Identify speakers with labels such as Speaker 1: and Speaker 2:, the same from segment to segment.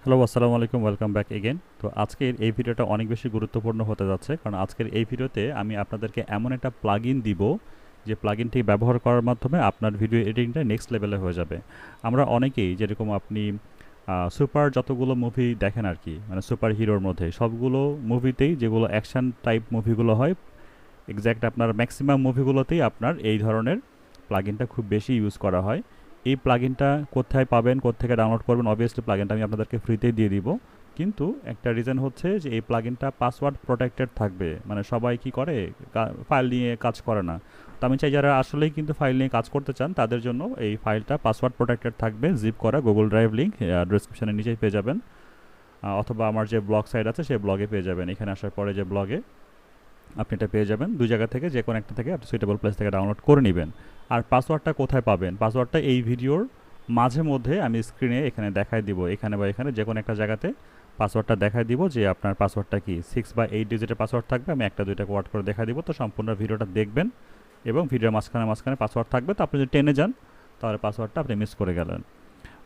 Speaker 1: Hello, আসসালামু আলাইকুম। Welcome back again. তো আজকের এই ভিডিওটা অনেক বেশি গুরুত্বপূর্ণ হতে যাচ্ছে, কারণ আজকের এই ভিডিওতে আমি আপনাদেরকে এমন একটা প্লাগইন দিব, যে প্লাগইনটি ব্যবহার করার মাধ্যমে আপনার ভিডিও এডিটিংটা নেক্সট লেভেলে হয়ে যাবে। আমরা অনেকেই যেরকম আপনি সুপার যতগুলো মুভি দেখেন আর কি, মানে সুপার হিরোর মধ্যে সবগুলো মুভিতেই যেগুলো অ্যাকশন টাইপ মুভিগুলো হয়, এক্স্যাক্ট আপনার ম্যাক্সিমাম মুভিগুলোতেই আপনার এই ধরনের প্লাগইনটা খুব বেশি ইউজ করা হয়। এই প্লাগইনটা কোথায় পাবেন, কোত্থেকে ডাউনলোড করবেন? অবভিয়াসলি প্লাগইনটা আমি আপনাদেরকে ফ্রিতেই দিয়ে দিব। কিন্তু একটা রিজন হচ্ছে যে এই প্লাগইনটা পাসওয়ার্ড প্রোটেক্টেড থাকবে। মানে সবাই কি করে, ফাইল নিয়ে কাজ করে না। তো আমি চাই যারা আসলেই কিন্তু ফাইল নিয়ে কাজ করতে চান তাদের জন্য এই ফাইলটা পাসওয়ার্ড প্রোটেক্টেড থাকবে, জিপ করা। গুগল ড্রাইভ লিঙ্ক ডিসক্রিপশনের নিচেই পেয়ে যাবেন, অথবা আমার যে ব্লগ সাইট আছে সেই ব্লগে পেয়ে যাবেন। এখানে আসার পরে যে ব্লগে আপনি এটা পেয়ে যাবেন। দুই জায়গা থেকে যে কোনো একটা থেকে আপনি সুইটেবল প্লেস থেকে ডাউনলোড করে নেবেন। আর পাসওয়ার্ডটা কোথায় পাবেন? পাসওয়ার্ডটা এই ভিডিওর মাঝে মধ্যে আমি স্ক্রিনে এখানে দেখায় দিব, এখানে বা এখানে যে কোনো একটা জায়গাতে পাসওয়ার্ডটা দেখায় দিব যে আপনার পাসওয়ার্ডটা কি 6 বা 8 ডিজিটের পাসওয়ার্ড থাকবে। আমি একটা দুইটা ওয়ার্ড করে দেখা দিব। তো সম্পূর্ণ ভিডিওটা দেখবেন এবং ভিডিওর মাঝখানে মাঝখানে পাসওয়ার্ড থাকবে। তো আপনি যদি টেনে যান তাহলে পাসওয়ার্ডটা আপনি মিস করে গেলেন।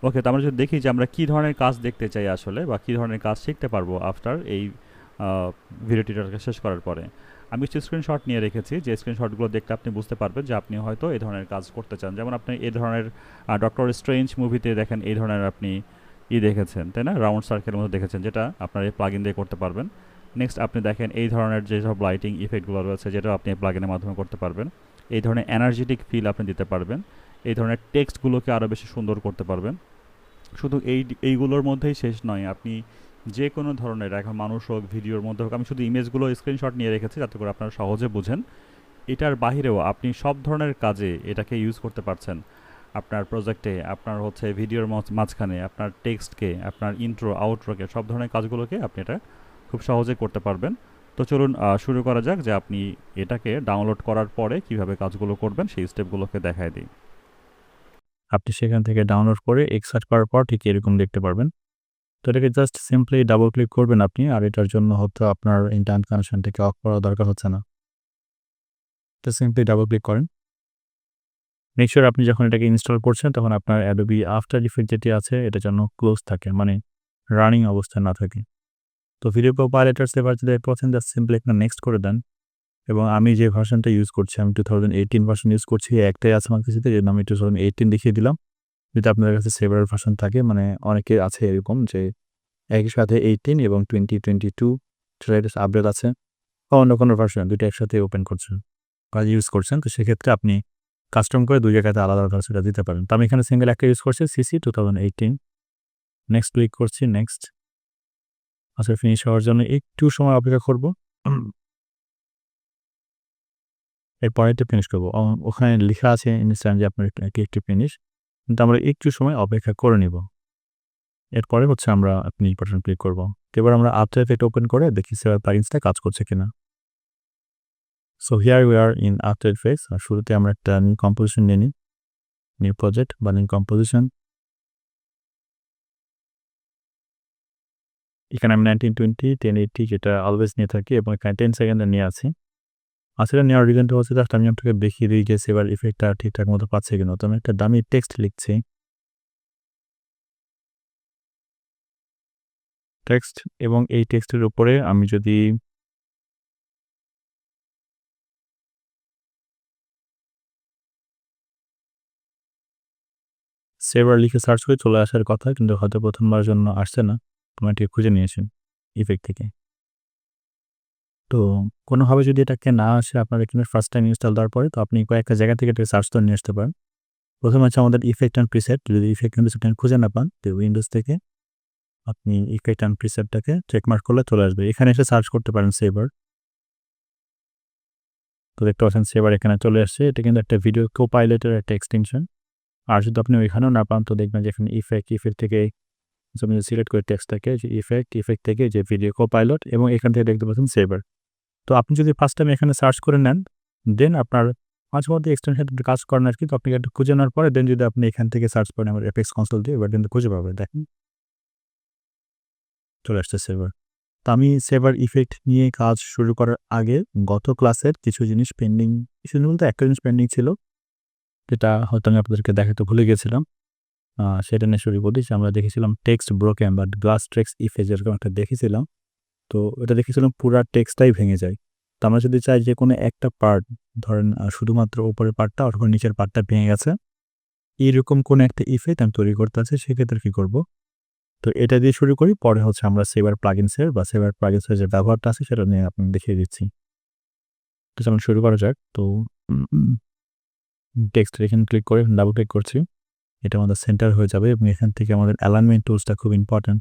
Speaker 1: ওকে, তো আমরা যদি দেখি যে আমরা কী ধরনের কাজ দেখতে চাই আসলে, বা কী ধরনের কাজ শিখতে পারবো আফটার এই ভিডিও টিউটোরিয়ালকে শেষ করার পরে, আমি কিছু স্ক্রিনশট নিয়ে রেখেছি। যে স্ক্রিনশটগুলো দেখলে আপনি বুঝতে পারবেন যে আপনি হয়তো এই ধরনের কাজ করতে চান। যেমন আপনি এই ধরনের ডক্টর স্ট্রেঞ্জ মুভিতে দেখেন এই ধরনের আপনি দেখেছেন, তাই না? রাউন্ড সার্কেলের মধ্যে দেখেছেন, যেটা আপনার এই প্লাগইন দিয়ে করতে পারবেন। নেক্সট আপনি দেখেন এই ধরনের যেসব লাইটিং ইফেক্টগুলো রয়েছে, যেটাও আপনি এই প্লাগইনের মাধ্যমে করতে পারবেন। এই ধরনের এনার্জেটিক ফিল আপনি দিতে পারবেন। এই ধরনের টেক্সটগুলোকে আরও বেশি সুন্দর করতে পারবেন। শুধু এইগুলোর মধ্যেই শেষ নয়, আপনি যে কোনো ধরনের, এখন মানুষ হোক, ভিডিওর মধ্যে হোক, আমি শুধু ইমেজগুলো স্ক্রিনশট নিয়ে রেখেছি যাতে করে আপনারা সহজে বুঝেন। এটার বাহিরেও আপনি সব ধরনের কাজে এটাকে ইউজ করতে পারছেন। আপনার প্রজেক্টে, আপনার হচ্ছে ভিডিওর মাঝখানে, আপনার টেক্সটকে, আপনার ইন্ট্রো আউট্রোকে, সব ধরনের কাজগুলোকে আপনি এটা খুব সহজে করতে পারবেন। তো চলুন শুরু করা যাক, যে আপনি এটাকে ডাউনলোড করার পরে কিভাবে কাজগুলো করবেন সেই স্টেপগুলোকে দেখায় দিই।
Speaker 2: আপনি সেখান থেকে ডাউনলোড করে এক্সট্রাক্ট করার পর ঠিক এরকম দেখতে পারবেন। তো এটাকে জাস্ট সিম্পলি ডাবল ক্লিক করবেন আপনি, আর এটার জন্য হয়তো আপনার ইন্টারনেট কানেকশনটাকে অফ করা দরকার হচ্ছে না। তো সিম্পলি ডাবল ক্লিক করেন। মেক শিওর আপনি যখন এটাকে ইনস্টল করছেন তখন আপনার অ্যাডোবি আফটার ইফেক্ট যেটি আছে এটা যেন ক্লোজ থাকে, মানে রানিং অবস্থায় না থাকে। তো ভিডিও কম্পাইলেটর সেভার যদি পছন্দ, জাস্ট সিম্পলি একটা নেক্সট করে দেন। এবং আমি যে ভার্সনটা ইউজ করছি, আমি 2018 ভার্সন ইউজ করছি, একটাই আছে আমার কাছে, এই জন্য আমি 2018 দেখিয়ে দিলাম। যদি আপনাদের কাছে সেভার ভার্সন থাকে, মানে অনেকে আছে এরকম যে একই সাথে 18 এবং 2022 লেটেস্ট আপডেট আছে, বা অন্য কোনো ভার্সন ২ টা একসাথে ওপেন করছেন বা ইউজ করছেন। তো সেক্ষেত্রে আপনি কাস্টম করে ২ জায়গাতে আলাদা ভার্সনটা দিতে পারেন। তো আমি এখানে সিঙ্গেল একটা ইউজ করছি, সিসি 2018। নেক্সট ক্লিক করছি, নেক্সট। আচ্ছা, ফিনিশ হওয়ার জন্য একটু সময় অপেক্ষা করব। এরপরে এটা ফিনিশ করব। ওখানে লিখা আছে ইনস্ট্যান্ট যে আপনার ক্লিক টু ফিনিশ, কিন্তু আমরা একটু সময় অপেক্ষা করে নিব। এরপরে হচ্ছে আমরা আপনি বাটন ক্লিক করব। এবার আমরা আফটার ইফেক্ট ওপেন করে দেখি সেভার প্লাগইনসটা কাজ করছে কিনা। So here we are in after effects. আর শুরুতে আমরা একটা নিউ কম্পোজিশন নিয়ে নিই, নিউ প্রজেক্ট বা নিউ কম্পোজিশন। এখানে আমি 1920 1080 যেটা অলওয়েজ নিয়ে থাকি, এবং এখানে 10 সেকেন্ডে নিয়ে আছি। আসলে নেওয়ার রিজনটা হচ্ছে জাস্ট আমি আপনাকে দেখিয়ে দিই যে সেভার ইফেক্টটা ঠিকঠাক মতো পাচ্ছে কিনা। তো আমি একটা ডামি টেক্সট লিখছি, টেক্সট, এবং এই টেক্সটের উপরে আমি যদি সেভার লিখে সার্চ করে চলে আসার কথা, কিন্তু হয়তো প্রথমবার জন্য আসছে না। আমি এটাকে খুঁজে নিয়েছি ইফেক্ট থেকে। তো কোনোভাবে যদি এটাকে না আসে আপনার এখানে ফার্স্ট টাইম ইনস্টল দেওয়ার পরে, তো আপনি কয়েকটা জায়গা থেকে এটাকে সার্চ করে নিয়ে আসতে পারেন। প্রথমে হচ্ছে আমাদের ইফেক্ট অ্যান্ড প্রিসেট। যদি ইফেক্ট অ্যান্ড প্রিসেট খুঁজে না পান, তো উইন্ডোজ থেকে আপনি ইফেক্ট অ্যান্ড প্রিসেটটাকে চেকমার্ক করলে চলে আসবে। এখানে এসে সার্চ করতে পারেন সেভার। তো দেখতে পাচ্ছেন সেভার এখানে চলে আসছে। এটা কিন্তু একটা ভিডিও কোপাইলটের একটা এক্সটেনশন। আর যদি আপনি ওইখানেও না পান, তো দেখবেন যে এখানে ইফেক্ট থেকে আমি সিলেক্ট করে টেক্সটটাকে, যে ইফেক্ট থেকে যে ভিডিও কোপাইলট, এবং এখান থেকে দেখতে পাচ্ছেন সেভার। তো আপনি যদি ফার্স্ট টাইম এখানে সার্চ করে নেন, দেন আপনার মাঝে মধ্যে এক্সটেনশন কাজ করেন আর কি। তো আপনি একটু খুঁজে নেওয়ার পরে দেন যদি আপনি এখান থেকে সার্চ করেন আমার এফএক্স কনসোল দিয়ে, এবার কিন্তু খুঁজে পাবেন। দেখেন চলে আসছে সেভার। তো আমি সেভার ইফেক্ট নিয়ে কাজ শুরু করার আগে গত ক্লাসের কিছু জিনিস পেন্ডিং, কিছু জিনিস বলতে একটা জিনিস পেন্ডিং ছিল, যেটা হয়তো আমি আপনাদেরকে দেখাতে ভুলে গেছিলাম। সেটা নিয়ে শুরু করি যে আমরা দেখেছিলাম টেক্সট ব্রোকেন বা গ্লাস টেক্সট ইফেক্ট যেরকম একটা দেখেছিলাম। তো এটা দেখেছিলাম পুরা টেক্সটটাই ভেঙে যায়। তো আমরা যদি চাই যে কোনো একটা পার্ট ধরেন শুধুমাত্র উপরের পার্টটা অথবা নিচের পার্টটা ভেঙে গেছে, এইরকম কোনো একটা ইফেক্ট আমি তৈরি করতে চাচ্ছি, সেক্ষেত্রে কি করব? তো এটা দিয়ে শুরু করি, পরে হচ্ছে আমরা সেভার প্লাগিনসের বা সেভার প্লাগিনসের যে ব্যবহারটা আছে সেটা নিয়ে আপনাকে দেখিয়ে দিচ্ছি। তো চলুন শুরু করা যাক। তো টেক্সটের এখানে ক্লিক করে ডাবল ক্লিক করছি। এটা আমাদের সেন্টার হয়ে যাবে এবং এখান থেকে আমাদের অ্যালাইনমেন্ট টুলসটা খুব ইম্পর্টেন্ট।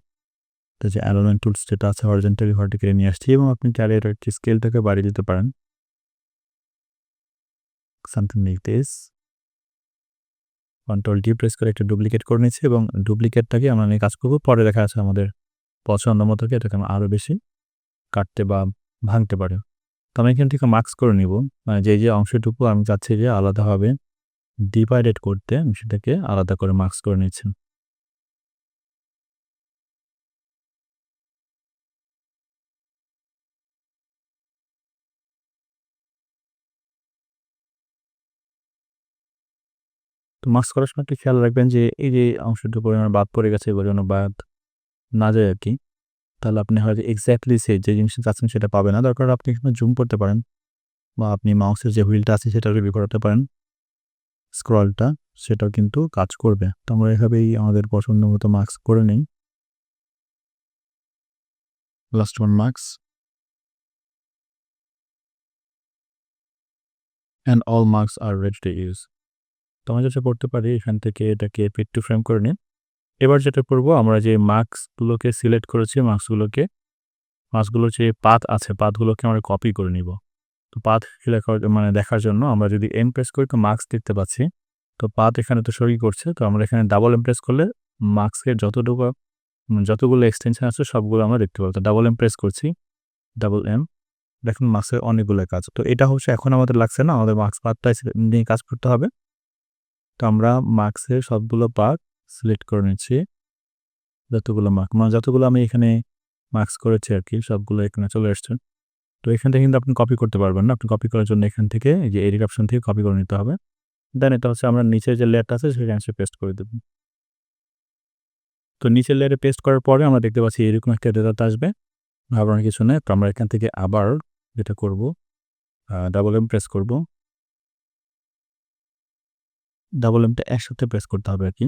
Speaker 2: তো যে অ্যালাইনমেন্ট টুলস যেটা আছে হরিজন্টালি ভার্টিক্যালি নিয়ে আসছি এবং আপনি চাইলে এটার স্কেলটাকে বাড়িয়ে দিতে পারেন। Something like this. Control D press করে একটা ডুপ্লিকেট করে নিচ্ছি এবং ডুপ্লিকেটটাকে আমরা নিয়ে কাজ করব। পরে দেখা যাচ্ছে আমাদের পছন্দ মতো এটাকে আমরা আরও বেশি কাটতে বা ভাঙতে পারি। তো আমি এখান থেকে মার্কস করে নিব। মানে যে অংশটুকু আমি চাচ্ছি যে আলাদাভাবে ডিভাইডেড করতে, আমি সেটাকে আলাদা করে মার্কস করে নিচ্ছি। তো মার্কস করার সময় একটু খেয়াল রাখবেন যে এই যে অংশটুকু আমার বাদ পড়ে গেছে, এগুলো যেন বাদ না যায় আরকি। তাহলে আপনি হয়তো এক্সাক্টলি যে জিনিসটা চাচ্ছেন সেটা পাবেন না। দরকার আপনি এখানে জুম করতে পারেন বা আপনি মাউসের যে হুইলটা আছে সেটা রিভিউ করাতে পারেন। স্ক্রলটা সেটাও কিন্তু কাজ করবে। তো আমরা এভাবেই আমাদের পছন্দ মতো মার্কস করে নেই। Last one marks and all marks are ready to use. তো আমরা যেটা করতে পারি এখান থেকে এটাকে পিক টু ফ্রেম করে নিন। এবার যেটা করব, আমরা যে মার্কসগুলোকে সিলেক্ট করেছি, মার্কসগুলোর যে পাথ আছে, পাথগুলোকে আমরা কপি করে নিব। তো পাথ মানে দেখার জন্য আমরা যদি এম প্রেস করি তো মার্কস দেখতে পাচ্ছি। তো পাথ এখানে তো সই করছে। তো আমরা এখানে ডাবল এম প্রেস করলে মার্কসের যতগুলো এক্সটেনশন আছে সবগুলো আমরা দেখতে পাবো। তো ডাবল এম প্রেস করছি, ডাবল এম, দেখুন মার্কসের অনেকগুলো কাজ। তো এটা হচ্ছে এখন আমাদের লাগছে না, আমাদের মার্কস পাথটাই নিয়ে কাজ করতে হবে। তো আমরা মার্কসের সবগুলো পার্ট সিলেক্ট করে নিচ্ছি। যতগুলো আমি এখানে মার্কস করেছি আরকি, সবগুলো এখানে চলে আসছে। তো এখান থেকে কিন্তু আপনি কপি করতে পারবেন না। আপনি কপি করার জন্য এখান থেকে এই যে এডিট অপশন থেকে কপি করে নিতে হবে। দেন এটা হচ্ছে আমরা নিচের যে লেয়ারটা আছে সেখানে এসে পেস্ট করে দেব। তো নিচের লেয়ারে পেস্ট করার পরে আমরা দেখতে পাচ্ছি এরকম একটা রেজাল্ট আসবে। ঘাবড়ানোর কিছু নেই। তো আমরা এখান থেকে আবার যেটা করব, ডাবল এম প্রেস করব। ডাবল এমটা একসাথে প্রেস করতে হবে আরকি।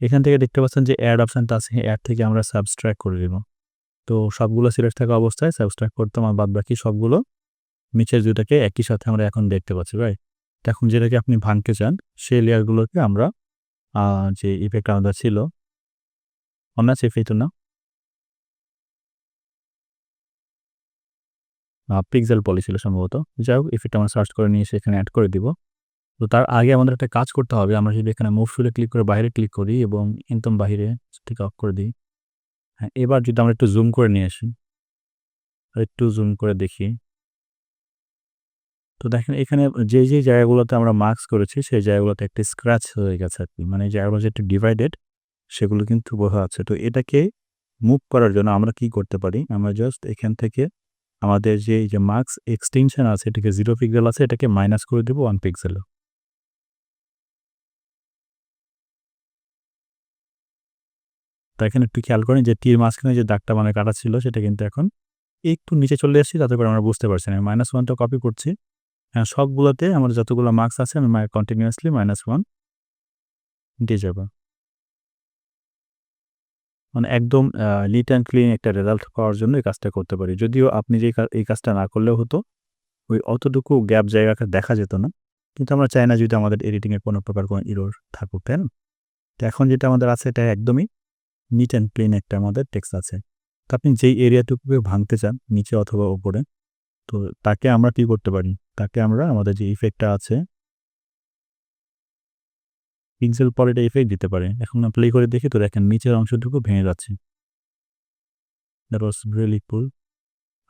Speaker 2: এখান থেকে দেখতে পাচ্ছেন যে এড অপশনটা আছে, এড থেকে আমরা সাবট্রাক্ট করে দিব। তো সবগুলো সিলেক্ট থাকা অবস্থায় সাবট্রাক্ট করতাম আর বাদবাকি সবগুলো নিচের দুটাকে একই সাথে আমরা এখন দেখতে পাচ্ছি, রাইট? তো এখন যেটাকে আপনি ভাঙতে চান সেই লেয়ারগুলোকে আমরা যে ইফেক্ট আমাদের ছিল, অনার্স ইফেক্ট না, পিক্সেল পলি ছিল সম্ভবত। যাই হোক, ইফেক্ট আমরা সার্চ করে নিয়ে সেখানে এড করে দিব। তো তার আগে আমাদের একটা কাজ করতে হবে। আমরা যদি এখানে মুভ টুলে ক্লিক করে বাইরে ক্লিক করি এবং একদম বাহিরে থেকে অফ করে দিই। হ্যাঁ, এবার যদি আমরা একটু জুম করে নিয়ে আসি, একটু জুম করে দেখি। তো দেখেন এখানে যে জায়গাগুলোতে আমরা মার্কস করেছি সেই জায়গাগুলোতে একটা স্ক্র্যাচ হয়ে গেছে আরকি। মানে এই জায়গাগুলো যে একটু ডিভাইডেড সেগুলো কিন্তু বোঝা যাচ্ছে। তো এটাকে মুভ করার জন্য আমরা কি করতে পারি? আমরা জাস্ট এখান থেকে আমাদের যে এই যে মার্কস এক্সটেনশন আছে, এটাকে 0 পিক্সেল আছে, এটাকে মাইনাস করে দেব 1 পিক্সেলে। তো এখানে একটু খেয়াল করেন যে তীর মাঝখানে যে দাগটা মানে কাটা ছিল সেটা কিন্তু এখন একটু নিচে চলে এসেছে, যাতে করে আমরা বুঝতে পারছি না। -1 টা কপি করছি। হ্যাঁ, সবগুলোতে আমার যতগুলো মার্কস আছে আমি কন্টিনিউয়াসলি -1 দিয়ে যাব। মানে একদম নিট অ্যান্ড ক্লিন একটা রেজাল্ট পাওয়ার জন্য এই কাজটা করতে পারি। যদিও আপনি যে এই কাজটা না করলেও হতো, ওই অতটুকু গ্যাপ জায়গাটা দেখা যেত না। কিন্তু আমরা চাই না যদি আমাদের এডিটিং এ কোনো প্রকার কোনো এরর থাকুক, তাই না? তো এখন যেটা আমাদের আছে এটা একদমই নিট অ্যান্ড ক্লিন একটা আমাদের টেক্সট আছে। তো আপনি যেই এরিয়াটুকুকে ভাঙতে চান নিচে অথবা উপরে, তো তাকে আমরা কি করতে পারি? তাকে আমরা আমাদের যে ইফেক্টটা আছে, পিক্সেল পলিটা ইফেক্ট দিতে পারি। এখন না প্লে করে দেখি, তো দেখেন নিচের অংশটুকু ভেঙে যাচ্ছে। দ্যাট ওয়াজ রিয়েলি কুল।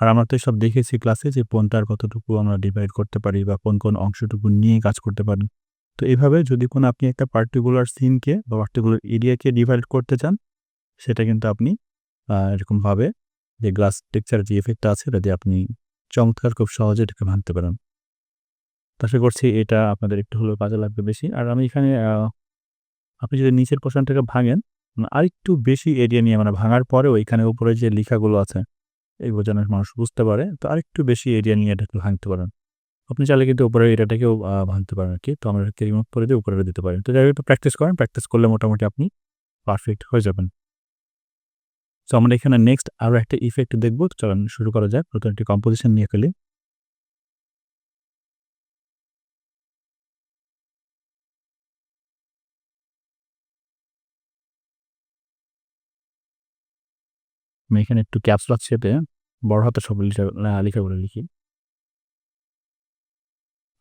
Speaker 2: আর আমরা তো এসব দেখেছি ক্লাসে যে কোনটার কতটুকু আমরা ডিভাইড করতে পারি বা কোন অংশটুকু নিয়ে কাজ করতে পারি। তো এভাবে যদি কোনো আপনি একটা পার্টিকুলার সিনকে বা পার্টিকুলার এরিয়াকে ডিভাইড করতে চান, সেটা কিন্তু আপনি এরকমভাবে যে গ্লাস টেক্সচার যে ইফেক্টটা আছে এটা দিয়ে আপনি চমৎকার খুব সহজে এটাকে ভাঙতে পারেন। তো আশা করছি এটা আপনাদের একটু হলেও কাজে লাগবে বেশি। আর আমি এখানে আপনি যদি নিচের পোর্শনটাকে ভাঙেন, আরেকটু বেশি এরিয়া নিয়ে মানে ভাঙার পরেও এখানে উপরে যে লেখাগুলো আছে, এগুলো যেন মানুষ বুঝতে পারে, তো আরেকটু বেশি এরিয়া নিয়ে এটাকে ভাঙতে পারেন। আপনি চাইলে কিন্তু উপরের এরিয়াটাকেও ভাঙতে পারেন আরকি। তো আমরা এটাকে রিমুভ করে দিয়ে উপরে দিতে পারি। তো যাই হোক একটু প্র্যাকটিস করেন। প্র্যাকটিস করলে মোটামুটি আপনি পারফেক্ট হয়ে যাবেন। সো আমরা এখানে নেক্সট আরো একটা ইফেক্ট দেখব। চলেন শুরু করা যাক। নতুন একটি কম্পোজিশন নিয়ে ফেলি। আমি এখানে একটু ক্যাপস লক চেপে বড় হাতের সব লেখাগুলো লিখি।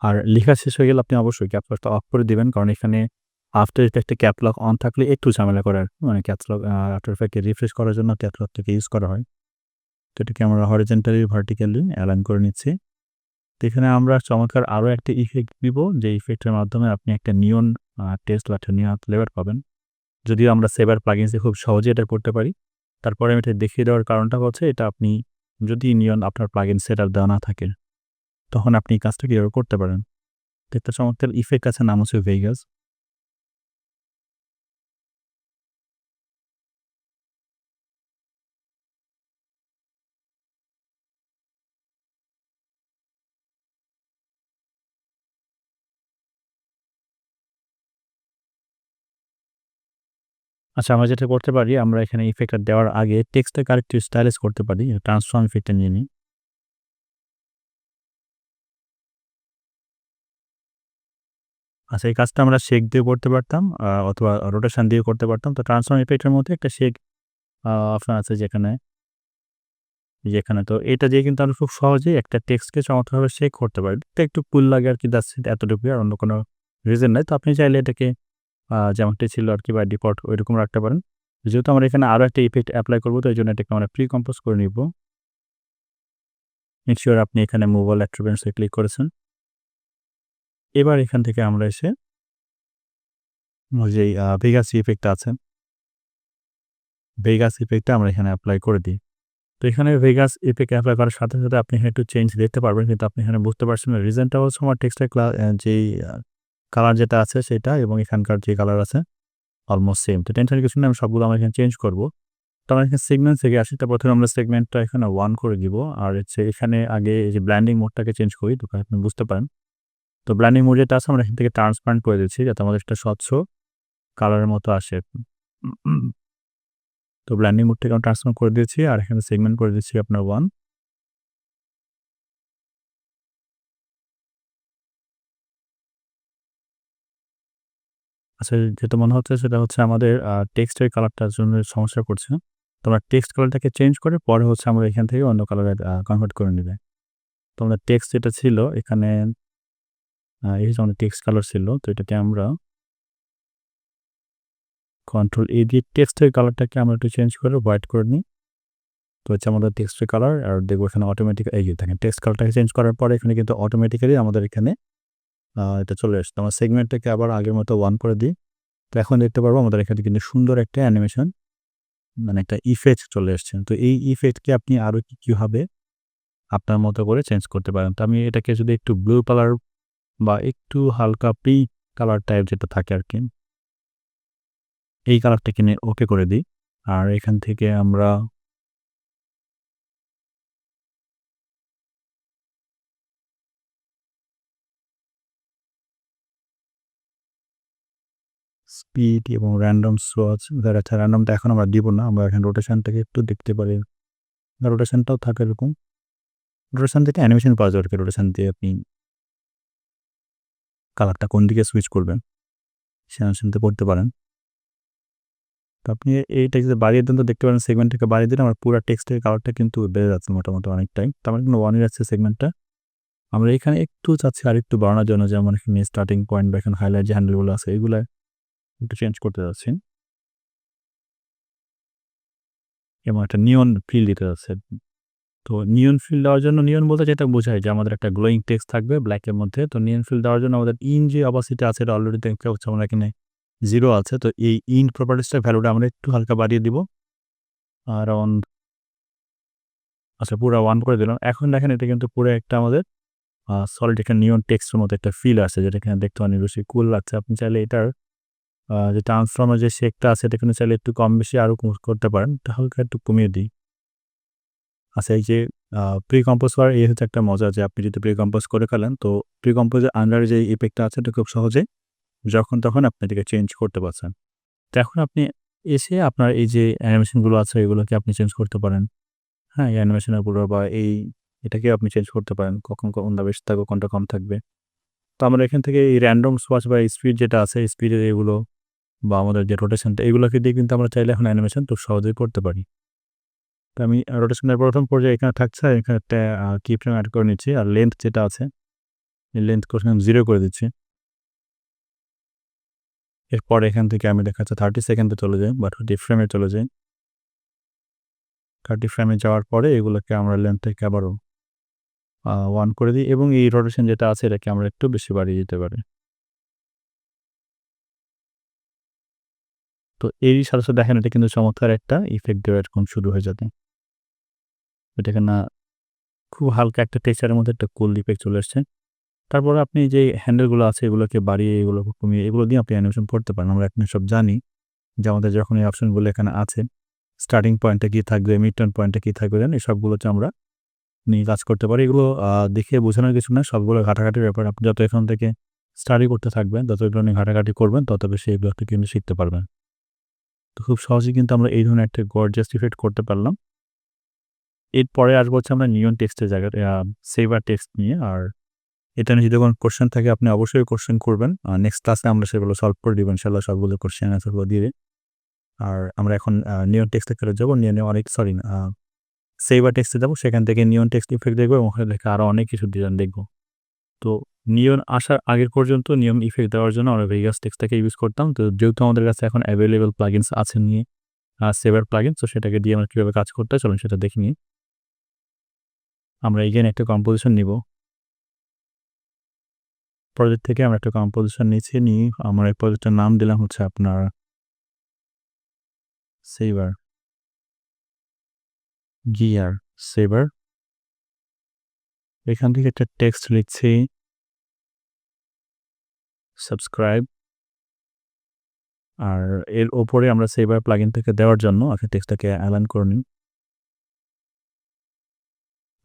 Speaker 2: আর লেখা শেষ হয়ে গেলে আপনি অবশ্যই ক্যাপস লকটা অফ করে দিবেন। কারণ এখানে আফটার ইফেক্টে ক্যাপ লক অন থাকলে একটু ঝামেলা করে আরকি। মানে ক্যাপস লক আফটার ইফেক্টকে রিফ্রেশ করার জন্য ক্যাপস লকটাকে ইউজ করা হয়। তো এটাকে আমরা হরিজন্টালি ভার্টিক্যালি অ্যালাইন করে নিচ্ছি। তো এখানে আমরা চমৎকার আরো একটা ইফেক্ট দিব, যে ইফেক্টের মাধ্যমে আপনি একটা নিয়ন টেক্সট বা একটা নিয়ন ফ্লেভার পাবেন। যদিও আমরা সেভার প্লাগিনসে খুব সহজেই এটা করতে পারি। তারপরে আমি এটা দেখিয়ে দেওয়ার কারণটা হচ্ছে এটা আপনি যদি নিয়ন আপনার প্লাগইন সেটআপ দেওয়া না থাকে, তখন আপনি এই কাজটা কিভাবে করতে পারেন। তো একটা চমৎকার ইফেক্ট আছে, নাম হচ্ছে ভেগাস। আচ্ছা, আমরা যেটা করতে পারি, আমরা এখানে ইফেক্টটা দেওয়ার আগে টেক্সটটাকে আরেকটু স্টাইলিশ করতে পারি। ট্রান্সফর্ম ইফেক্টটা নিয়ে নিই। আচ্ছা, এই কাজটা আমরা শেক দিয়ে করতে পারতাম অথবা রোটেশন দিয়ে করতে পারতাম। তো ট্রান্সফর্ম ইফেক্টের মধ্যে একটা শেক অপশন আছে যেখানে তো এটা দিয়ে কিন্তু আমরা খুব সহজেই একটা টেক্সটকে চমৎকারভাবে শেক করতে পারি। এটা একটু কুল লাগে আরকি, দ্যাটস ইট, এতটুকুই, আর অন্য কোনো রিজন নাই। তো আপনি চাইলে এটাকে যেমনটি ছিল আরকি বাই ডিফল্ট ঐরকম রাখতে পারেন। যেহেতু আমরা এখানে আরো একটা ইফেক্ট এপ্লাই করব, তো এইজন্য এটাকে আমরা প্রি কম্পোজ করে নিব। মেক সিউর আপনি এখানে মুভ অল অ্যাট্রিবিউটস এ ক্লিক করেছেন। এবার এখান থেকে আমরা এসে ওই যেই ভেগাস ইফেক্টটা আছে, ভেগাস ইফেক্টটা আমরা এখানে এপ্লাই করে দিই। তো এখানে ভেগাস ইফেক্ট এপ্লাই করার সাথে, সাথে আপনি এখানে একটু চেঞ্জ দেখতে পারবেন। কিন্তু আপনি এখানে বুঝতে পারছেন না। রিজনটা হচ্ছে আমার টেক্সটের যেই কালার যেটা আছে সেটা, এবং এখানকার যে কালার আছে অলমোস্ট সেম। তো টেনশনের কিছু না, আমি সবগুলো আমরা এখানে চেঞ্জ করব। তো আমরা এখানে সেগমেন্ট থেকে আসি। তো প্রথমে আমরা সেগমেন্টটা এখানে 1 করে দিব। আর হচ্ছে এখানে আগে এই যে ব্ল্যান্ডিং মোডটাকে চেঞ্জ করি, তো আপনি বুঝতে পারেন। তো ব্ল্যান্ডিং মোড যেটা আছে আমরা এখান থেকে ট্রান্সপারেন্ট করে দিচ্ছি, যাতে আমাদের একটা স্বচ্ছ কালারের মতো আসে। তো ব্ল্যান্ডিং মোডটাকে আমরা ট্রান্সফর্ম করে দিয়েছি, আর এখানে সেগমেন্ট করে দিচ্ছি আপনার 1। আচ্ছা, যেটা মনে হচ্ছে সেটা হচ্ছে আমাদের টেক্সটের কালারটার জন্য সমস্যা করছে। তো আমরা টেক্সট কালারটাকে চেঞ্জ করে পরে হচ্ছে আমরা এখান থেকে অন্য কালারে কনভার্ট করে নিবে। তো আমাদের টেক্সট যেটা ছিল এখানে এই যে আমাদের টেক্সট কালার ছিল, তো এটাকে আমরা কন্ট্রোল এ দিয়ে টেক্সটের কালারটাকে আমরা একটু চেঞ্জ করে হোয়াইট করে নিই। তো হচ্ছে আমাদের টেক্সটের কালার, আর দেখবো এখানে অটোমেটিক এই যে দেখেন টেক্সট কালারটাকে চেঞ্জ করার পরে এখানে কিন্তু অটোমেটিক্যালি আমাদের এখানে এটা চলে আসছে। আমরা সেগমেন্টটাকে আবার আগের মতো 1 করে দিই। তো এখন দেখতে পারবো আমাদের এখানে কিন্তু সুন্দর একটা অ্যানিমেশন, মানে একটা ইফেক্ট চলে আসছে। তো এই ইফেক্টকে আপনি আরো কিভাবে আপনার মতো করে চেঞ্জ করতে পারেন। তো আমি এটাকে যদি একটু ব্লু কালার বা একটু হালকা পিঙ্ক কালার টাইপ যেটা থাকে আরকি, এই কালারটা কিনে ওকে করে দিই। আর এখান থেকে আমরা স্পিড এবং র‍্যান্ডম সোয়াচ, আচ্ছা র‍্যান্ডমটা এখন আমরা দিব না। আমরা এখানে রোটেশনটাকে একটু দেখতে পারি। রোটেশনটাও থাকে এরকম। রোটেশন থেকে অ্যানিমেশন পাওয়া যাবে আরকি। রোটেশন দিয়ে আপনি কালারটা কোন দিকে সুইচ করবেন, সে অ্যানিমেশনটা করতে পারেন। তো আপনি এইটা যদি বাড়িয়ে দেন, তো দেখতে পারেন সেগমেন্টটাকে বাড়িয়ে দিলে আমার পুরা টেক্সটের কালারটা কিন্তু বেড়ে যাচ্ছে মোটামুটি অনেকটাই। তো আমার কিন্তু 1 এ যাচ্ছে সেগমেন্টটা। আমরা এখানে একটু চাচ্ছি আরেকটু বাড়ানোর জন্য, যেমন এখানে স্টার্টিং পয়েন্ট বা এখানে হাইলাইট যে হ্যান্ডেলগুলো আছে এগুলা একটু চেঞ্জ করতে যাচ্ছি। এবং একটা নিয়ন ফিল দিতে যাচ্ছে। তো নিয়ন ফিল দেওয়ার জন্য, নিয়ন বলতে যেটা বোঝায় যে আমাদের একটা গ্লোয়িং টেক্সট থাকবে ব্ল্যাক এর মধ্যে। তো নিয়ন ফিল দেওয়ার জন্য আমাদের ইন যে অপাসিটি আছে এটা অলরেডি দেখতে পাচ্ছি আমরা এখানে 0 আছে। তো এই ইন প্রপার্টিসটার ভ্যালুটা আমরা একটু হালকা বাড়িয়ে দিব। অ্যারাউন্ড আচ্ছা পুরা 1 করে দিলাম। এখন দেখেন এটা কিন্তু পুরো একটা আমাদের সলিড একটা নিয়ন টেক্সটের মতো একটা ফিল আসছে, যেটা এখানে দেখতে অনেক বেশি কুল লাগছে। আপনি চাইলে এটার যে ট্রান্সফর্মার যে শেকটা আছে এটা কিন্তু চাইলে একটু কম বেশি আরও করতে পারেন। এটা হালকা একটু কমিয়ে দিই। আচ্ছা, এই যে প্রি-কম্পোজ করার এই হচ্ছে একটা মজা যে আপনি যদি প্রি-কম্পোজ করে ফেলেন তো প্রি-কম্পোজের আন্ডারে যে ইফেক্টটা আছে এটা খুব সহজে যখন তখন আপনি এটাকে চেঞ্জ করতে পারছেন। তো এখন আপনি এসে আপনার এই যে অ্যানিমেশনগুলো আছে এগুলোকে আপনি চেঞ্জ করতে পারেন। হ্যাঁ, এই অ্যানিমেশনের পুরো বা এটাকেও আপনি চেঞ্জ করতে পারেন। কখন কোনটা বেশি থাকবে, কোনটা কম থাকবে। তো আমরা এখান থেকে এই র‍্যান্ডম সোয়াচ বা স্পিড যেটা আছে, স্পিডের এগুলো বা আমাদের যে রোটেশনটা এগুলোকে দিয়ে কিন্তু আমরা চাইলে এখন অ্যানিমেশন খুব সহজেই করতে পারি। তো আমি রোটেশনের ১ম পর্যায়ে এখানে থাকছে আর এখানে একটা কিফ্রেম এড করে নিচ্ছি। আর লেন্থ যেটা আছে, এই লেন্থ কোশ্চেন আমি 0 করে দিচ্ছি। এরপর এখান থেকে আমি দেখাচ্ছে 30 সেকেন্ডে চলে যাই বা 20 ফ্রেমে চলে যাই। 30 ফ্রেমে যাওয়ার পরে এগুলোকে আমরা লেন্থটাকে আবারও 1 করে দিই এবং এই রোটেশন যেটা আছে এটাকে আমরা একটু বেশি বাড়িয়ে দিতে পারি। তো এরই সাথে, সাথে দেখেন এটা কিন্তু চমৎকার একটা ইফেক্ট দেওয়া এরকম শুরু হয়ে যাবে। এটাকে না খুব হালকা একটা টেক্সচারের মধ্যে একটা কুল ইফেক্ট চলে আসছে। তারপরে আপনি যে হ্যান্ডেলগুলো আছে এগুলোকে বাড়িয়ে এগুলোকে কমিয়ে এগুলো দিয়ে আপনি অ্যানিমেশন করতে পারেন। আমরা এখন সব জানি যে আমাদের যখন এই অপশনগুলো এখানে আছে, স্টার্টিং পয়েন্টটা কি থাকবে, মিড টার্ন পয়েন্টটা কি থাকবে দেন এই সবগুলোতে আমরা নিয়ে কাজ করতে পারি। এগুলো দেখে বোঝানোর কিছু না, সবগুলো ঘাটাঘাটির ব্যাপার। আপনি যত এখান থেকে স্টাডি করতে থাকবেন, তত এগুলো নিয়ে ঘাটাঘাটি করবেন, তত বেশি এগুলো কিন্তু শিখতে পারবেন। তো খুব সহজেই কিন্তু আমরা এই ধরনের একটা গর্জিয়াস ইফেক্ট করতে পারলাম। এরপরে আসবো হচ্ছে আমরা নিয়ন টেক্সটের জায়গায় সেভার টেক্সট নিয়ে। আর এটা নিয়ে যদি কোনো কোয়েশ্চেন থাকে আপনি অবশ্যই কোয়েশ্চেন করবেন। নেক্সট ক্লাসে আমরা সেগুলো সলভ করে দিব ইনশাআল্লাহ, সবগুলো কোয়েশ্চেন অ্যান্সারগুলো দিয়ে। আর আমরা এখন নিয়ন টেক্সটে ফেরত যাবো। নিয়নে অনেক সেভার টেক্সটে যাবো। সেখান থেকে নিয়ন টেক্সট ইফেক্ট দেখবো এবং ওখানে দেখে আরও অনেক কিছু ডিজাইন দেখবো। তো নিয়ন আসার আগের পর্যন্ত নিয়ন ইফেক্ট দেওয়ার জন্য আমরা ভেগাস টেক্সটটাকে ইউজ করতাম। তো যেহেতু আমাদের কাছে এখন অ্যাভেলেবল প্লাগইনস আছে নিয়ে সেভার প্লাগইন, তো সেটাকে দিয়ে আমরা কীভাবে কাজ করতে হয় চলুন সেটা দেখে নিই। আমরা এগেইন একটা কম্পোজিশন নিব। প্রজেক্ট থেকে আমরা একটা কম্পোজিশন নিয়ে আমরা এই প্রজেক্টের নাম দিলাম হচ্ছে আপনার সেভার গিয়ার সেভার। এখান থেকে একটা টেক্সট লিখছি সাবস্ক্রাইব। আর এর ওপরে আমরা সেভার প্লাগইন থেকে দেওয়ার জন্য আপনি টেক্সটটাকে অ্যালাইন করে নিন।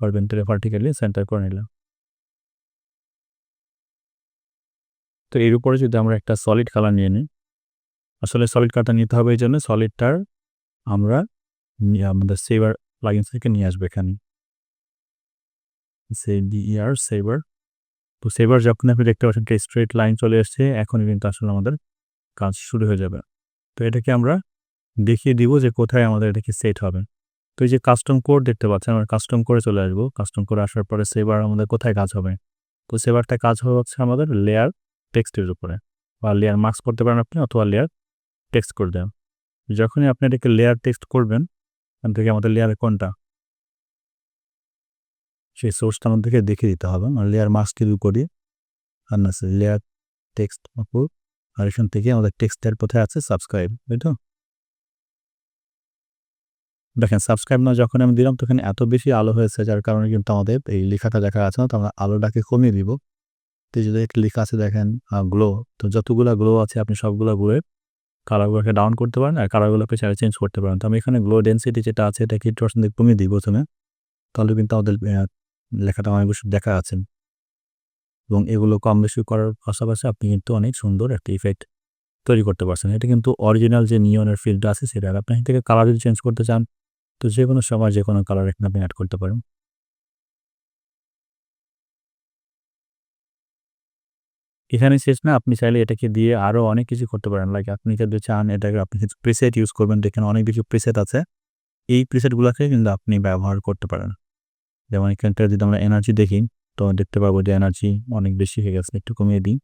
Speaker 2: হরিজন্টালি ভার্টিক্যালি সেন্টার করে নিলাম। তো এর উপরে যদি আমরা একটা সলিড কালার নিয়ে নিই, আসলে সলিড কালারটা নিতে হবে এই জন্য সলিডটার আমরা আমাদের সেভার প্লাগইনস থেকে নিয়ে আসবো এখানে। সেভার। তো সেভার যখন আপনি দেখতে পাচ্ছেন একটা স্ট্রেট লাইন চলে আসছে, এখনই কিন্তু আসলে আমাদের কাজ শুরু হয়ে যাবে। তো এটাকে আমরা দেখিয়ে দিব যে কোথায় আমাদের এটাকে সেট হবে। তো এই যে কাস্টম কোড দেখতে পাচ্ছেন, আমরা কাস্টম করে চলে আসবো। কাস্টম করে আসার পরে সেভার আমাদের কোথায় কাজ হবে? তো সেভারটা কাজ হবে হচ্ছে আমাদের লেয়ার টেক্সটের উপরে, বা লেয়ার মার্কস করতে পারেন আপনি অথবা লেয়ার টেক্সট করে দেন। যখনই আপনি এটাকে লেয়ার টেক্সট করবেন, এখান থেকে আমাদের লেয়ারে কোনটা সেই সোর্সটা আমাদেরকে দেখিয়ে দিতে হবে। লেয়ার মার্কস কিন্তু করি আর না লেয়ার টেক্সট আপু। আর এখান থেকে আমাদের টেক্সটের কোথায় আছে সাবস্ক্রাইব, তাই তো? দেখেন সাবস্ক্রাইব না যখন আমি দিলাম তখন এত বেশি আলো হয়েছে যার কারণে কিন্তু আমাদের এই লেখাটা দেখা যাচ্ছে না। তো আমরা আলোটাকে কমিয়ে দিব। তো যদি একটা লেখা আছে দেখেন গ্লো, তো যতগুলা গ্লো আছে আপনি সবগুলা গ্লোয়ের কালারগুলোকে ডাউন করতে পারেন আর কালারগুলোকে চাইলে চেঞ্জ করতে পারেন। তো আমি এখানে গ্লো ডেনসিটি যেটা আছে এটাকে 80% দিয়ে কমিয়ে দিই প্রথমে। তাহলে কিন্তু আমাদের লেখাটা অনেক বেশি দেখা যাচ্ছে এবং এগুলো কম বেশি করার পাশাপাশি আপনি কিন্তু অনেক সুন্দর একটা ইফেক্ট তৈরি করতে পারছেন। এটা কিন্তু অরিজিনাল যে নিয়নের ফিল্ডটা আছে সেটা। আর আপনি এখান থেকে কালার যদি চেঞ্জ করতে চান তো যেকোনো সময় যেকোনো কালার এখানে আপনি অ্যাড করতে পারেন। এখানে শেষ না, আপনি চাইলে এটাকে দিয়ে আরও অনেক কিছু করতে পারেন। লাইক আপনি যদি চান এটাকে আপনি কিছু প্রিসেট ইউজ করবেন, তো এখানে অনেক কিছু প্রিসেট আছে। এই প্রিসেটগুলোকে কিন্তু আপনি ব্যবহার করতে পারেন। যেমন এখানটা যদি আমরা এনার্জি দেখি তো দেখতে পাবো যে এনার্জি অনেক বেশি হয়ে গেছে। একটু কমিয়ে দিই।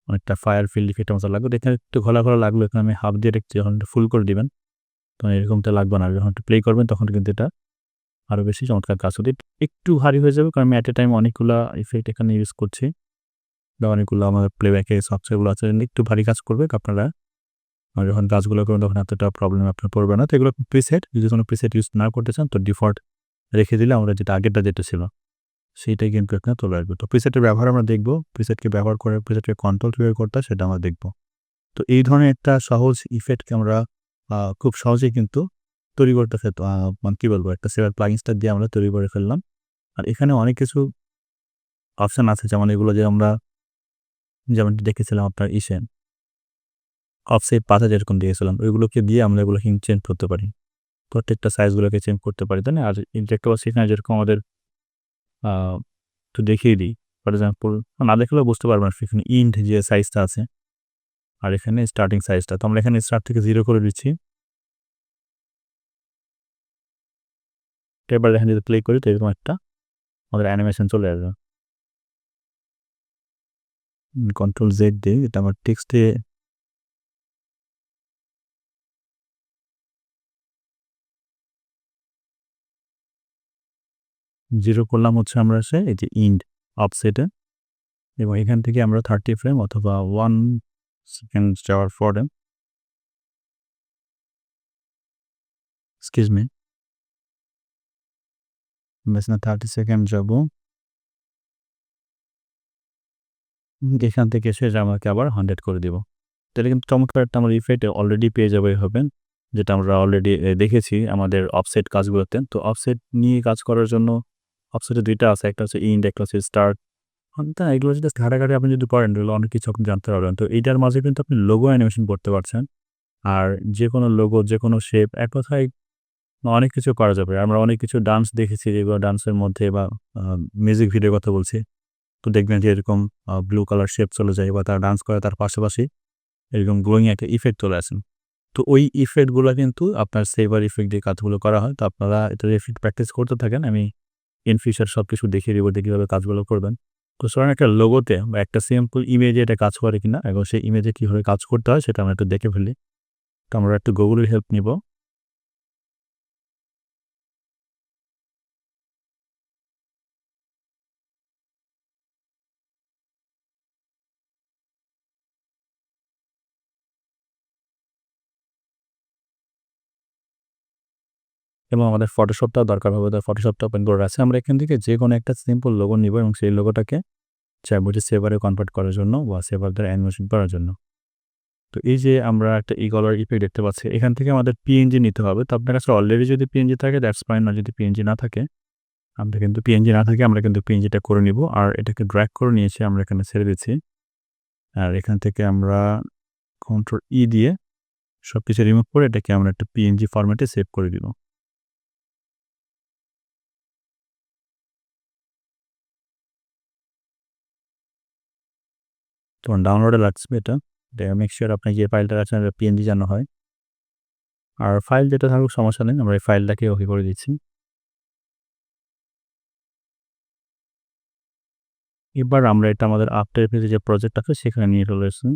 Speaker 2: অনেকটা ফায়ার ফিল্ড ইফেক্টের মতো লাগবে। এখানে একটু ঘোলা, ঘোলা লাগলো। এখানে আমি হাফ দিয়ে রেখেছি, যখন একটু ফুল করে দিবেন তখন এরকমটা লাগবে না। যখন একটু প্লে করবেন তখন কিন্তু এটা আরও বেশি চমৎকার কাজ হবে। একটু ভারী হয়ে যাবে কারণ আমি এট এ টাইম অনেকগুলা ইফেক্ট এখানে ইউজ করছি বা অনেকগুলো আমার প্লেব্যাকের সফটওয়্যারগুলো আছে, একটু ভারী কাজ করবে। আপনারা যখন কাজগুলো করবেন তখন এতটা প্রবলেম আপনার পড়বে না। তো এগুলো প্রিসেট, যদি কোনো প্রিসেট ইউজ না করতে চান তো ডিফল্ট রেখে দিলে আমরা যেটা আগেরটা যেটা ছিল সেইটাই কিন্তু এখানে চলে আসবে। তো প্রিসেটের ব্যবহার আমরা দেখব। প্রিসেটকে ব্যবহার করে প্রিসেটকে কন্ট্রোল কিভাবে করতে হয় সেটা আমরা দেখব। তো এই ধরনের একটা সহজ ইফেক্টকে আমরা খুব সহজেই কিন্তু তৈরি করতে মানে কি বলবো, একটা সেভার প্লাগিনসটা দিয়ে আমরা তৈরি করে ফেললাম। আর এখানে অনেক কিছু অপশন আছে, যেমন এগুলো যে আমরা যেমনটি দেখেছিলাম আপনার অফসেট পাতা যেরকম দিয়েছিলাম, ওইগুলোকে দিয়ে আমরা এগুলো কিন্তু চেঞ্জ করতে পারি। প্রত্যেকটা সাইজগুলোকে চেঞ্জ করতে পারি, তাই না? আর দেখতে পাচ্ছি এখানে যেরকম আমাদের আ একটু দেখিয়ে দিই। ফর এক্সাম্পল না দেখলেও বুঝতে পারবেন এখানে ইন্ট যে সাইজটা আছে আর এখানে স্টার্টিং সাইজটা। তো আমরা এখানে স্টার্ট থেকে 0 করে দিচ্ছি। এবার এখানে যদি প্লে করি তো এরকম একটা আমাদের অ্যানিমেশন চলে আসবে। কন্ট্রোল জেড দিয়ে এটা আমার টেক্সটে 0 করলাম হচ্ছে আমরা এই যে ইন্ড অফসেটে, এবং এখান থেকে আমরা 30 ফ্রেম অথবা 1 সেকেন্ড যাওয়ার পরে এক্সকিউজ মি, না 30 সেকেন্ড যাব। এখান থেকে এসে আমাকে আবার 100 করে দিব। তাহলে কিন্তু চমৎকার একটা আমরা ইফেক্ট অলরেডি পেয়ে যাবো এভাবে, যেটা আমরা অলরেডি দেখেছি আমাদের অফসেট কাজগুলোতে। তো অফসেট নিয়ে কাজ করার জন্য অফসেটে ২ টা আছে। একটা হচ্ছে ইন্ড, একটা হচ্ছে স্টার্ট। এগুলো যদি ঘাটাঘাটি আপনি যদি করেন তাহলে অনেক কিছু আপনি জানতে পারবেন। তো এইটার মাঝে কিন্তু আপনি লোগো অ্যানিমেশন করতে পারছেন। আর যেকোনো লোগো, যেকোনো শেপ, এক কথায় অনেক কিছু করা যাবে। আমরা অনেক কিছু ডান্স দেখেছি যেগুলো ডান্সের মধ্যে বা আ মিউজিক ভিডিওর কথা বলছি। তো দেখবেন যে এরকম ব্লু কালার শেপ চলে যায় বা তারা ডান্স করে তার পাশাপাশি এরকম গ্লোয়িং একটা ইফেক্ট চলে আসে। তো ওই ইফেক্ট গুলা কিন্তু আপনার সেভার ইফেক্ট দিয়ে কাজগুলো করা হয়। তো আপনারা এটার ইফেক্ট প্র্যাকটিস করতে থাকেন। আমি ইন ফিউচার সবকিছু দেখিয়ে দিব যে কিভাবে কাজগুলো করবেন। তো ধরেন একটা লোগোতে বা একটা সিম্পল ইমেজে এটা কাজ করে কিনা এবং সেই ইমেজে কিভাবে কাজ করতে হয় সেটা আমরা একটু দেখে ফেলি। তো আমরা একটু গুগলের হেল্প নিব। এবং আমাদের ফটোশপটাও দরকার হবে। তো ফটোশপটা ওপেন করে আছে। আমরা এখান থেকে যেকোনো একটা সিম্পল লোগো নিব এবং সেই লোগোটাকে চাইবো যে সেভারে কনভার্ট করার জন্য বা সেভার দ্বারা অ্যানিমেশন করার জন্য। তো এই যে আমরা একটা কলার ইফেক্ট দেখতে পাচ্ছি। এখান থেকে আমাদের পিএনজি নিতে হবে। তো আপনার কাছে অলরেডি যদি পিএনজি থাকে দ্যাটস ফাইন, আর যদি পিএনজি না থাকে আমরা কিন্তু পিএনজিটা করে নিব। আর এটাকে ড্র্যাগ করে নিয়ে এসে আমরা এখানে ছেড়ে দিচ্ছি। আর এখান থেকে আমরা কন্ট্রোল দিয়ে সবকিছু রিমুভ করে এটাকে আমরা একটা পিএনজি ফরম্যাটে সেভ করে দিব। তখন ডাউনলোডে লাগবে এটা। মেক সিউর আপনার যে ফাইলটা আছে পিএনজি যেন হয়। আর ফাইল যেটা থাকুক সমস্যা নেই। আমরা এই ফাইলটাকে ওকে করে দিচ্ছি। এবার আমরা এটা আমাদের আফটার ইফেক্টস যে প্রজেক্ট আছে সেখানে নিয়ে চলে আসছি।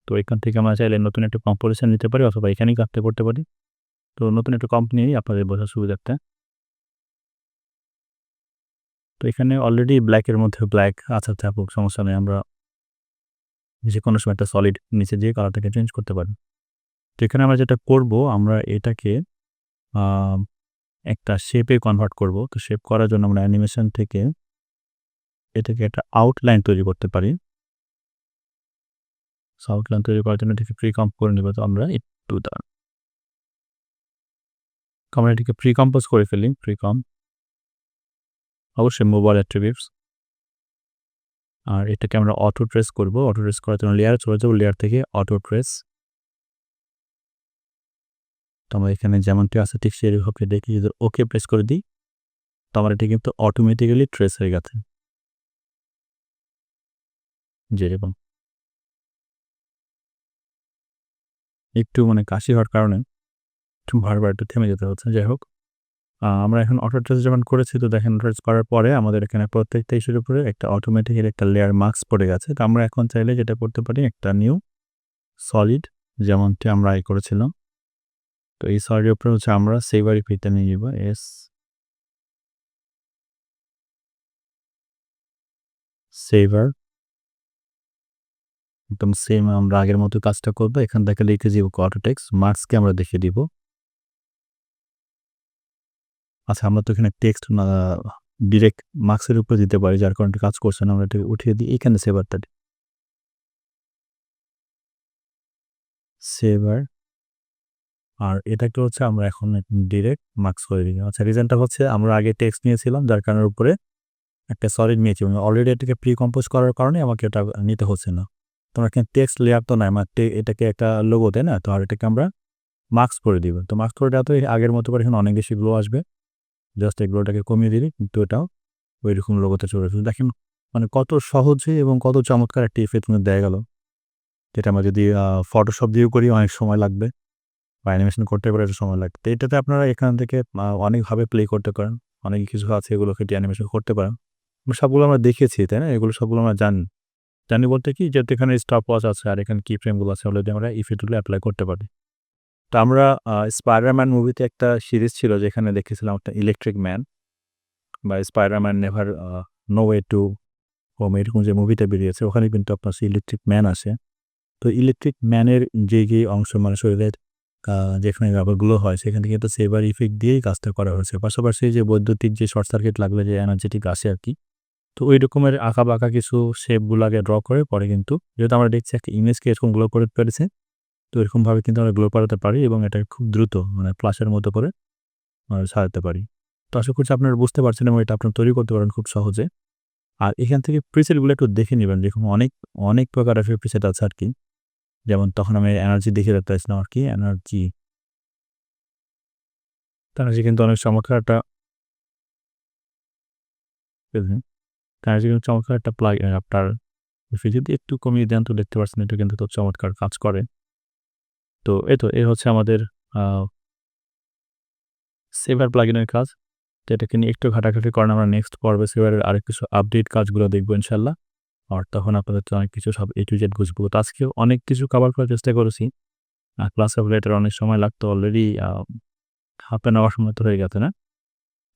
Speaker 2: তো এখান থেকে আমরা চাইলে নতুন একটা কম্পোজিশন নিতে পারি অথবা এখানেই কাজটা করতে পারি। তো নতুন একটা কম্প নিয়েই আপনাদের বোঝার সুবিধার্থে। তো এখানে অলরেডি ব্ল্যাকের মধ্যে ব্ল্যাক আচ্ছা থাকুক, সমস্যা নেই। আমরা যেকোনো সময় একটা সলিড নিচে দিয়ে কালারটাকে চেঞ্জ করতে পারি। তো এখানে আমরা যেটা করব, আমরা এটাকে আ একটা শেপে কনভার্ট করব। তো শেপ করার জন্য আমরা অ্যানিমেশন থেকে এটাকে একটা আউটলাইন তৈরি করতে পারি। সো আউটলাইন তৈরি করার জন্য এটাকে প্রি-কম্প করে নিব। তো আমরা একটু দাঁড়ান। আমরা এটাকে প্রি-কম্পোজ করে ফেলি। প্রি-কম্প অবশ্যই মোবাইল অ্যাট্রিবিউটস। আর এটাকে আমরা অটো ট্রেস করব। অটো ট্রেস করার জন্য লেয়ারে চলে যাব। লেয়ার থেকে অটো ট্রেস। তো আমরা এখানে যেমনটি আছে ঠিক সেভাবে দেখি, যদি ওকে প্রেস করে দিই তো আমার এটা কিন্তু অটোমেটিক্যালি ট্রেস হয়ে গেছে। যেরকম একটু মানে কাশি হওয়ার কারণে একটু বারবার একটু থেমে যেতে হচ্ছে। যাই হোক, আমরা এখন অটো ট্রেস যখন করেছি তো দেখেন ট্রেস করার পরে আমাদের এখানে প্রত্যেকটা ইস্যুর উপরে একটা অটোমেটিক্যালি একটা লেয়ার মার্কস পড়ে গেছে। তো আমরা এখন চাইলে যেটা করতে পারি, একটা নিউ সলিড যেমনটি আমরা করেছিলাম। তো এই সলিডের উপরে হচ্ছে আমরা সেভার ইফেক্টটা নিয়ে নিব। সেভার একদম সেম আমরা আগের মতো কাজটা করব। এখান থেকে লিখে দিব অটো টেক্সট মার্কসকে আমরা দেখিয়ে দিব। আচ্ছা, আমরা তো এখানে টেক্সট না ডিরেক্ট মার্কসের উপরে দিতে পারি, যার কারণে এটা কাজ করছে না। আমরা এটাকে উঠিয়ে দিই, এখানে সেভারটা দিই। সেভার, আর এটাকে হচ্ছে আমরা এখন ডিরেক্ট মার্কস করে দিই। আচ্ছা, রিজনটা হচ্ছে আমরা আগে টেক্সট নিয়েছিলাম, যার কারণের উপরে একটা সলিড নিয়েছি এবং অলরেডি এটাকে প্রি কম্পোজ করার কারণে আমাকে এটা নিতে হচ্ছে না। তো আমরা এখানে টেক্সট লেয়ার তো নাই, আমার এটাকে একটা লোগো, তাই না? তো আর এটাকে আমরা মার্কস করে দিব। তো মার্কস করে দেওয়া তো আগের মতো করে এখানে অনেক বেশি গ্লো আসবে। জাস্ট এই গ্লোটাকে কমিয়ে দিলে কিন্তু এটাও ওইরকম লোগোতে চলে আসবে। দেখেন মানে কত সহজে এবং কত চমৎকার একটা ইফেক্ট কিন্তু দেয়া গেল। যেটা আমরা যদি ফটোশপ দিয়েও করি অনেক সময় লাগবে, বা অ্যানিমেশন করতে পারে একটু সময় লাগবে। তো এটাতে আপনারা এখান থেকে অনেকভাবে প্লে করতে পারেন। অনেক কিছু আছে, এগুলো কেটে অ্যানিমেশন করতে পারেন। সবগুলো আমরা দেখেছি, তাই না? এগুলো সবগুলো আমরা জানি। জানি বলতে কি, যেহেতু এখানে স্টপ ওয়াচ আছে আর এখানে কি ফ্রেম গুলো আছে, অলরেডি আমরা ইফেক্টগুলো এপ্লাই করতে পারি। তো আমরা স্পাইডারম্যান মুভিতে একটা সিরিজ ছিল যেখানে দেখেছিলাম একটা ইলেকট্রিক ম্যান, বা Spiderman never know way to home, এরকম যে মুভিটা বেরিয়েছে ওখানে কিন্তু আপনার সেই ইলেকট্রিক ম্যান আসে। তো ইলেকট্রিক ম্যানের যে অংশ মানে শরীরের যেখানে রাবারগুলো হয় সেখান থেকে কিন্তু সেভার ইফেক্ট দিয়েই কাজটা করা হয়েছে। পাশাপাশি যে বৈদ্যুতিক যে শর্ট সার্কিট লাগলে যে এনার্জেটিক আসে আরকি। তো ওই রকমের আঁকা-বাঁকা কিছু শেপগুলাকে ড্র করে পরে কিন্তু, যেহেতু আমরা দেখছি একটা ইমেজকে এরকম গ্লো করতে পেরেছে, তো এরকমভাবে কিন্তু আমরা গ্লো করাতে পারি এবং এটা খুব দ্রুত মানে ফ্লাশের মতো করে সাজাতে পারি। তো আশা করছি আপনারা বুঝতে পারছেন এবং এটা আপনারা তৈরি করতে পারেন খুব সহজে। আর এখান থেকে প্রিসেটগুলো একটু দেখে নিবেন। যেরকম অনেক প্রকার আসলে প্রিসেট আছে আরকি। যেমন তখন আমি এনার্জি দেখে রাখতে চাইছিলাম আরকি। এনার্জি কিন্তু অনেক চমৎকার একটা এনার্জি কিন্তু চমৎকার একটা আপনার যদি একটু কমিয়ে দেন তো দেখতে পাচ্ছেন এটা কিন্তু খুব চমৎকার কাজ করে। তো এই হচ্ছে আমাদের আ সেভার প্লাগইনের কাজ। তো এটাকে নিয়ে একটু ঘাটাঘাটি করেন, আমরা নেক্সট পর্বে সেভারের আরেক কিছু আপডেট কাজগুলো দেখব ইনশাআল্লাহ। আর তখন আপনাদের তো অনেক কিছু সব A to Z বুঝবো। তো আজকে অনেক কিছু কভার করার চেষ্টা করেছি। ক্লাস রিলেটেড অনেক সময় লাগতো, অলরেডি হাফ অ্যান আওয়ার সময় তো হয়ে গেছে, না?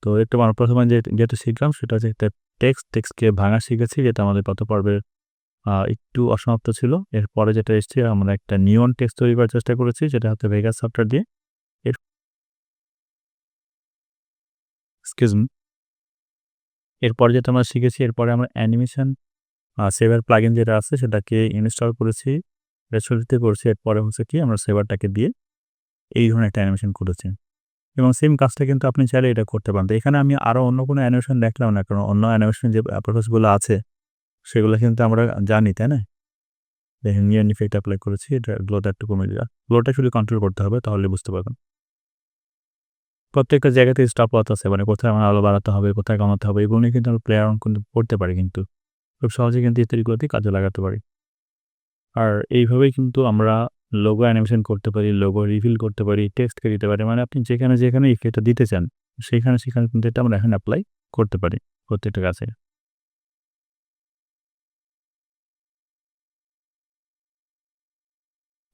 Speaker 2: তো একটু আমরা ১ম এ যেটা শিখলাম সেটা হচ্ছে একটা টেক্সটকে ভাঙা শিখেছি, যেটা আমাদের গত পর্বে একটু অসমাপ্ত ছিল। এরপরে যেটা এসছে, আমরা একটা নিয়ন টেক্সট তৈরি করার চেষ্টা করেছি, যেটা হচ্ছে ভেগাস সফটওয়্যার দিয়ে। এর এক্সকিউজ মি। এরপরে যেটা আমরা শিখেছি, এরপরে আমরা অ্যানিমেশন সেভার প্লাগইন যেটা আছে সেটাকে ইনস্টল করেছি, রেজোলিউটে করেছি। এরপরে হচ্ছে কি, আমরা সেভারটাকে দিয়ে এই ধরনের একটা অ্যানিমেশন করেছি। এবং সেম কাজটা কিন্তু আপনি চাইলে এটা করতে পারেন। তো এখানে আমি আরো অন্য কোনো অ্যানিমেশন দেখলাম না। কারণ অন্য অ্যানিমেশন যে প্রসেস গুলো আছে সেগুলো কিন্তু আমরা জানি, তাই না? দেখেন নিয়ন ইফেক্ট এপ্লাই করেছি। এটা গ্লোটা একটু কমিয়ে দিলাম। গ্লোটা শুধু কন্ট্রোল করতে হবে, তাহলে বুঝতে পারবেন। প্রত্যেকটা জায়গাতে স্টপ ওয়াচ আছে। মানে কোথায় আমার আলো বাড়াতে হবে, কোথায় কমাতে হবে, এগুলো নিয়ে কিন্তু আমরা প্লে অ্যারাউন্ড কিন্তু করতে পারি কিন্তু। খুব সহজেই কিন্তু ইত্যাদিগুলোতে কাজে লাগাতে পারি। আর এইভাবেই কিন্তু আমরা লোগো অ্যানিমেশন করতে পারি, লোগো রিভিল করতে পারি, টেক্সটকে দিতে পারি। মানে আপনি যেখানে ইফেক্টটা দিতে চান, সেখানে কিন্তু এটা আমরা এখন এপ্লাই করতে পারি প্রত্যেকটা কাজে।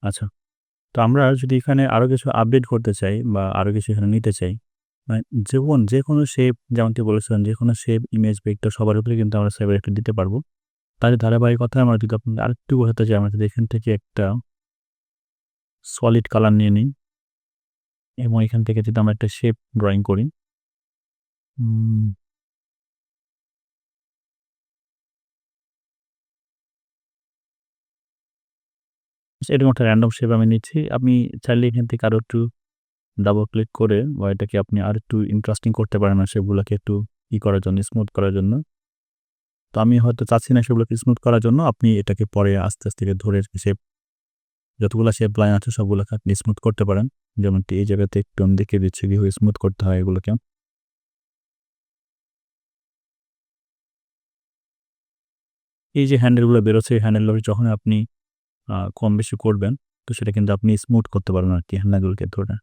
Speaker 2: আচ্ছা। তো আমরা যদি এখানে আরো কিছু আপডেট করতে চাই বা আরো কিছু এখানে নিতে চাই, মানে যেকোনো শেপ, যেমনটি বলেছিলেন, যেকোনো শেপ, ইমেজ, ভেক্টর সবার উপরে কিন্তু আমরা সেভার একটা দিতে পারবো। তার ধারাবাহিকতায় আমরা যদি আপনাদের আরেকটু বোঝাতে চাই, আমরা যদি এখান থেকে একটা সলিড কালার নিয়ে নিই এবং এখান থেকে যদি আমরা একটা শেপ ড্রইং করি। উম এরকম একটা র‍্যান্ডম শেপ আমি নিচ্ছি। আপনি চাইলে এখান থেকে আরো একটু ডাবল ক্লিক করে বা এটাকে আপনি আরেকটু ইন্টারেস্টিং করতে পারেন না, সেগুলোকে একটু করার জন্য, স্মুথ করার জন্য। তো আমি হয়তো চাচ্ছি না সেগুলোকে স্মুথ করার জন্য। আপনি এটাকে পরে আস্তে ধরে শেপ, যতগুলা শেপ লাইন আছে সবগুলোকে আপনি স্মুথ করতে পারেন। যেমনটি এই জায়গাতে একটু আমি দেখিয়ে দিচ্ছি কিভাবে স্মুথ করতে হয় এগুলোকে। এই যে হ্যান্ডেল গুলো বেরোচ্ছে, এই হ্যান্ডেল গুলো যখন আপনি কম বেশি করবেন, তো সেটা কিন্তু আপনি স্মুথ করতে পারবেন আরকি হ্যান্ডেল গুলোকে ধরে।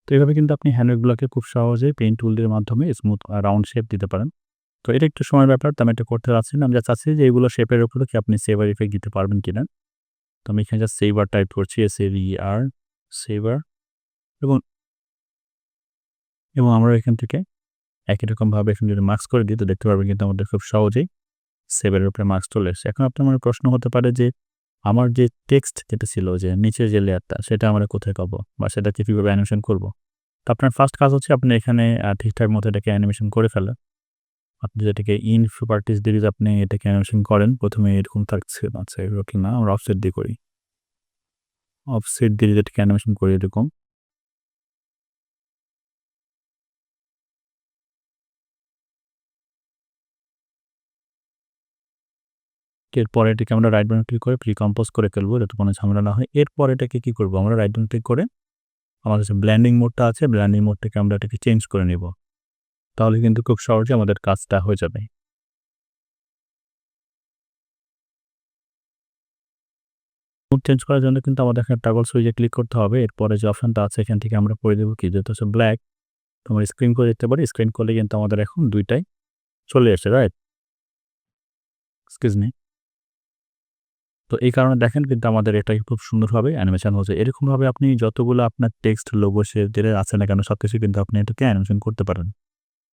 Speaker 2: তো এভাবে কিন্তু আপনি হ্যান্ডেল গুলাকে খুব সহজেই পেইন্ট টুল এর মাধ্যমে স্মুথ রাউন্ড শেপ দিতে পারেন। তো এটা একটু সময়ের ব্যাপার। তো আমি এটা করতে চাচ্ছি না। আমি জাস্ট চাচ্ছি যে এগুলো শেপের উপরে কি আপনি সেভার ইফেক্ট দিতে পারবেন কিনা। তো আমি এখানে জাস্ট সেভার টাইপ করছি, SAVER, সেভার, এবং আমরা এখান থেকে একই রকমভাবে এখন যদি মার্কস করে দিই তো দেখতে পারবেন কিন্তু আমাদের খুব সহজেই সেভের উপরে মার্কস চলে এসেছে। এখন আপনার মনে প্রশ্ন হতে পারে যে আমার যে টেক্সট যেটা ছিল যে নিচের যে লেয়ারটা সেটা আমরা কোথায় পাবো বা সেটাকে কীভাবে অ্যানিমেশন করব? তো আপনার ফার্স্ট কাজ হচ্ছে আপনি এখানে ঠিকঠাক মতো এটাকে অ্যানিমেশন করে ফেলা। আপনি যেটাকে ইন প্রপার্টিজ দিয়ে যদি আপনি এটাকে অ্যানিমেশন করেন, প্রথমে এরকম থাকছে, আচ্ছা এরকম না, আমরা অফসেট দিয়ে করি। অফসেট দিয়ে যদি এটাকে অ্যানিমেশন করি এরকম। এরপরে এটাকে আমরা রাইট বাটন ক্লিক করে প্রি-কম্পোজ করে ফেলবো যাতে কোনো ঝামেলা না হয়। এরপর এটাকে কি করব? আমরা রাইট বাটন ক্লিক করে আমাদের যে ব্লেন্ডিং মোডটা আছে, ব্লেন্ডিং মোড থেকে আমরা এটাকে চেঞ্জ করে নিব। তাহলে কিন্তু খুব সহজে আমাদের কাজটা হয়ে যাবে। মুড চেঞ্জ করার জন্য কিন্তু আমাদের এখানে টগল সুইচে ক্লিক করতে হবে। এরপরে যে অপশনটা আছে এখান থেকে আমরা করে দেব কি? যেহেতু হচ্ছে ব্লাক, তো আমরা স্ক্রিন করে দিতে পারি। স্ক্রিন করলে কিন্তু আমাদের এখন ২ টাই চলে আসছে, রাইট? Excuse me. তো এই কারণে দেখেন কিন্তু আমাদের এটাই খুব সুন্দরভাবে অ্যানিমেশন হচ্ছে। এরকমভাবে আপনি যতগুলো আপনার টেক্সট, লোগো, শেপ যেটা আছে না কেন সবকিছু কিন্তু আপনি এটাকে অ্যানিমেশন করতে পারেন।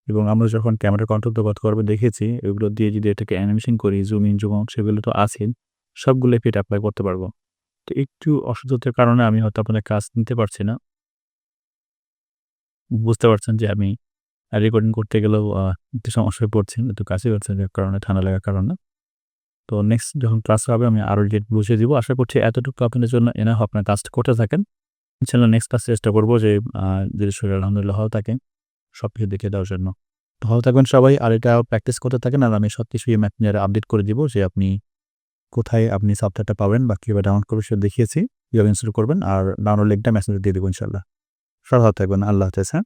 Speaker 2: এবং আমরা যখন ক্যামেরা কন্ট্রোল তো গতবারে দেখেছি, এগুলো দিয়ে যদি এটাকে অ্যানিমেশন করি, জুম ইন, জুম আউট সেগুলো তো আছেই। সবগুলো এফেক্ট এপ্লাই করতে পারবো। তো একটু অসুস্থতার কারণে আমি হয়তো আপনাদের কাজ নিতে পারছি না। বুঝতে পারছেন যে আমি রেকর্ডিং করতে গেলেও একটু সমস্যায় পড়ছি। একটু কাশি হচ্ছে যার কারণে, ঠান্ডা লাগার কারণে। তো নেক্সট যখন ক্লাস হবে আমি আরো ডিটেইল বুঝিয়ে দিব। আশা করছি এতটুকু আপনাদের জন্য এনাফ, আপনার কাজটা করতে থাকেন। ইনশাআল্লাহ নেক্সট ক্লাসে চেষ্টা করব যে যদি শরীর আলহামদুলিল্লাহ ভালো থাকে সবকিছু দেখিয়ে দেওয়ার জন্য। তো ভালো থাকবেন সবাই। আর এটা প্র্যাকটিস করতে থাকেন। আর আমি সবকিছুই মেসেঞ্জারে আপডেট করে দিব যে আপনি কোথায় আপনি সফটওয়্যারটা পাবেন বা কিভাবে ডাউনলোড করবেন সেটা দেখিয়েছি। কিভাবে ইনস্টল করবেন আর ডাউনলোড লিঙ্কটা মেসেঞ্জারে দিয়ে দেব ইনশাআল্লাহ। সবাই ভালো থাকবেন। আল্লাহ হাফেজ, হ্যাঁ?